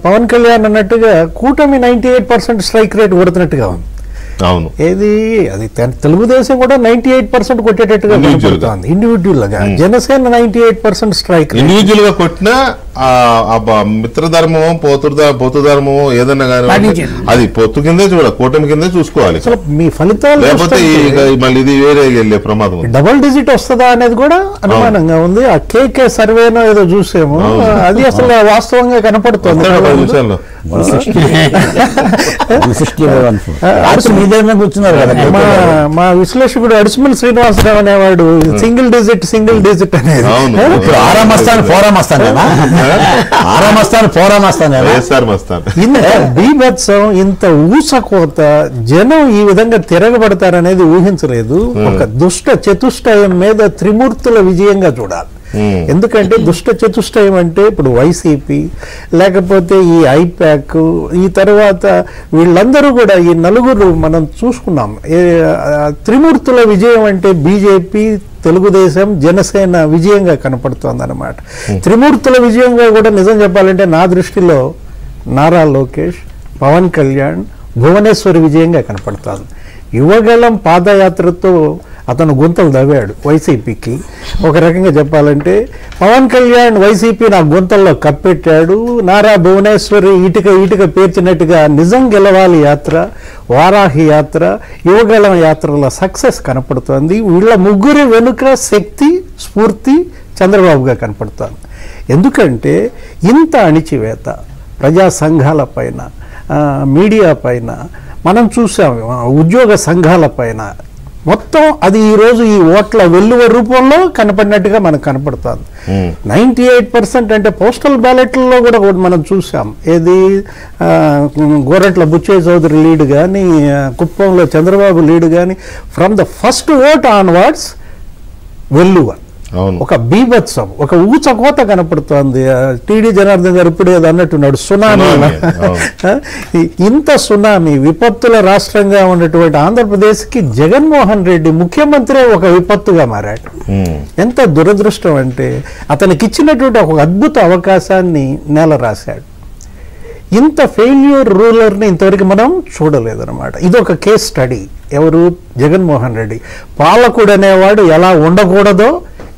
పవన్ కళ్యాణ్ అన్నట్టుగా కూటమి 98% strike rate కొడుతున్నట్టుగా ఉంది. అవును, ఏది అది తెలుగుదేశం కూడా 98% కొట్టేటట్టుగా కనపడుతోంది ఇండివిజువల్ గా. జనసేన 98% స్ట్రైక్ ఇండివిజువల్ గా కొట్టినా మిత్రధర్మమో పొత్తుధర్మమో ఏదన్నా కానీ అది పొత్తు కిందే చూడాలి, కూటమి కిందే చూసుకోవాలి. అసలు మీ ఫలితాలు లేకపోతే మళ్ళీ ఇది వేరే వెళ్ళే ప్రమాదం. డబుల్ డిజిట్ వస్తుందా అనేది కూడా అనుమానంగా ఉంది. ఆ కేకే సర్వేనో ఏదో చూసాము, అది అసలు వాస్తవంగా కనపడుతుంది. మా విశ్లేషకుడు అడిసిమల్ శ్రీనివాసరావు అనేవాడు సింగిల్ డిజిట్ అనేది. ఇంత బీభత్సం, ఇంత ఊసకోత, జనం ఈ విధంగా తిరగబడతారనేది ఊహించలేదు. ఒక దుష్ట చతుష్టయం మీద త్రిమూర్తుల విజయంగా చూడాలి. ఎందుకంటే దుష్ట చతుష్టయం అంటే ఇప్పుడు వైసీపీ, లేకపోతే ఈ ఐపాక్, ఈ తర్వాత వీళ్ళందరూ కూడా ఈ నలుగురు మనం చూసుకున్నాం. త్రిమూర్తుల విజయం అంటే బీజేపీ, తెలుగుదేశం, జనసేన విజయంగా కనపడుతోంది అన్నమాట. త్రిమూర్తుల విజయంగా కూడా నిజం చెప్పాలంటే నా దృష్టిలో నారా లోకేష్, పవన్ కళ్యాణ్, భువనేశ్వరి విజయంగా కనపడుతోంది. యువగళం పాదయాత్రతో అతను గుంతలు దవ్వాడు వైసీపీకి. ఒక రకంగా చెప్పాలంటే పవన్ కళ్యాణ్ వైసీపీ నా గుంతల్లో కప్పెట్టాడు. నారా భువనేశ్వరి ఇటుక పేర్చినట్టుగా నిజం గెలవాలి యాత్ర, వారాహి యాత్ర, యువగళం యాత్రల సక్సెస్ కనపడుతోంది. వీళ్ళ ముగ్గురి వెనుక శక్తి, స్ఫూర్తి చంద్రబాబుగా కనపడుతోంది. ఎందుకంటే ఇంత అణిచివేత ప్రజా సంఘాల పైన, మీడియా పైన మనం చూసాం, ఉద్యోగ సంఘాల పైన మొత్తం అది ఈరోజు ఈ ఓట్ల వెల్లువ రూపంలో కనపడినట్టుగా మనకు కనపడుతుంది. 98% అంటే పోస్టల్ బ్యాలెట్లలో కూడా మనం చూసాం. ఏది గోరంట్ల బుచ్చయ్య చౌదరి లీడ్ కానీ, కుప్పంలో చంద్రబాబు లీడ్ కానీ, from the first vote onwards వెల్లువ, ఒక బీభత్సం, ఒక ఊచకోత కనపడుతోంది. టీడీ జనార్దన్ గారు ఇప్పుడు ఏదో అన్నట్టున్నాడు, సునామీ. ఇంత సునామీ విపత్తుల రాష్ట్రంగా ఉన్నటువంటి ఆంధ్రప్రదేశ్కి జగన్మోహన్ రెడ్డి ముఖ్యమంత్రి ఒక విపత్తుగా మారాడు. ఎంత దురదృష్టం అంటే అతనికి ఇచ్చినటువంటి ఒక అద్భుత అవకాశాన్ని నేల రాశాడు. ఇంత ఫెయిల్యూర్ రూలర్ని ఇంతవరకు మనం చూడలేదన్నమాట. ఇది ఒక కేస్ స్టడీ. ఎవరు? జగన్మోహన్ రెడ్డి. పాలకుడు అనేవాడు ఎలా ఉండకూడదో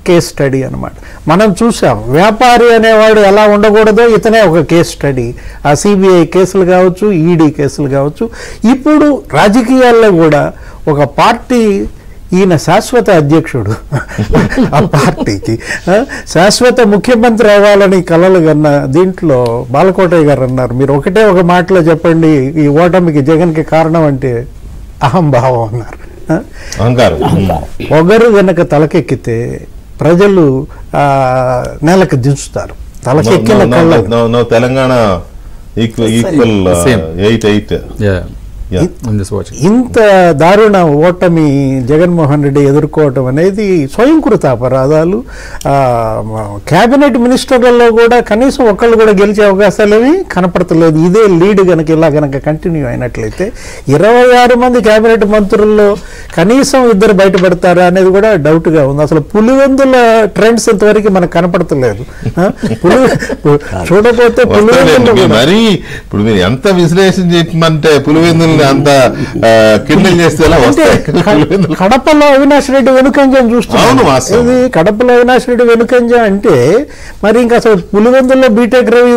కేస్ స్టడీ అనమాట. మనం చూసాం వ్యాపారి అనేవాడు ఎలా ఉండకూడదో ఇతనే ఒక కేస్ స్టడీ. ఆ సిబిఐ కేసులు కావచ్చు, ఈడీ కేసులు కావచ్చు. ఇప్పుడు రాజకీయాల్లో కూడా ఒక పార్టీ, ఈయన శాశ్వత అధ్యక్షుడు, ఆ పార్టీకి శాశ్వత ముఖ్యమంత్రి అవ్వాలని కలలు కన్నా దీంట్లో బాలకోటయ్య గారు అన్నారు, మీరు ఒకటే ఒక మాటలో చెప్పండి ఈ ఓటమికి జగన్కి కారణం అంటే అహంభావం అన్నారు. పొగరు గనక తలకెక్కితే ప్రజలు నేలకు దించుతారు. తలకెక్కిన కళ్ళ తెలంగాణ ఇంత దారుణ ఓటమి జగన్మోహన్ రెడ్డి ఎదుర్కోవటం అనేది స్వయంకృత అపరాధాలు. క్యాబినెట్ మినిస్టర్లలో కూడా కనీసం ఒకళ్ళు కూడా గెలిచే అవకాశాలు కనపడతలేదు. ఇదే లీడ్ కనుక ఇలా కనుక కంటిన్యూ అయినట్లయితే 26 మంది క్యాబినెట్ మంత్రుల్లో కనీసం 2 బయటపడతారా అనేది కూడా డౌట్గా ఉంది. అసలు పులివెందుల ట్రెండ్స్ ఇంతవరకు మనకు కనపడతలేదు. చూడకపోతే పులివెందులు మరి ఇప్పుడు మీరు ఎంత విశ్లేషణ చెప్పమంటే పులివెందులు అంత కిండల్ చేస్తే కడపలో అవినాష్ రెడ్డి వెనుకంజం చూస్తున్నాను. కడపలో అవినాష్ రెడ్డి వెనుకంజ అంటే మరి ఇంకా అసలు పులివెందుల్లో బీటెక్ రవి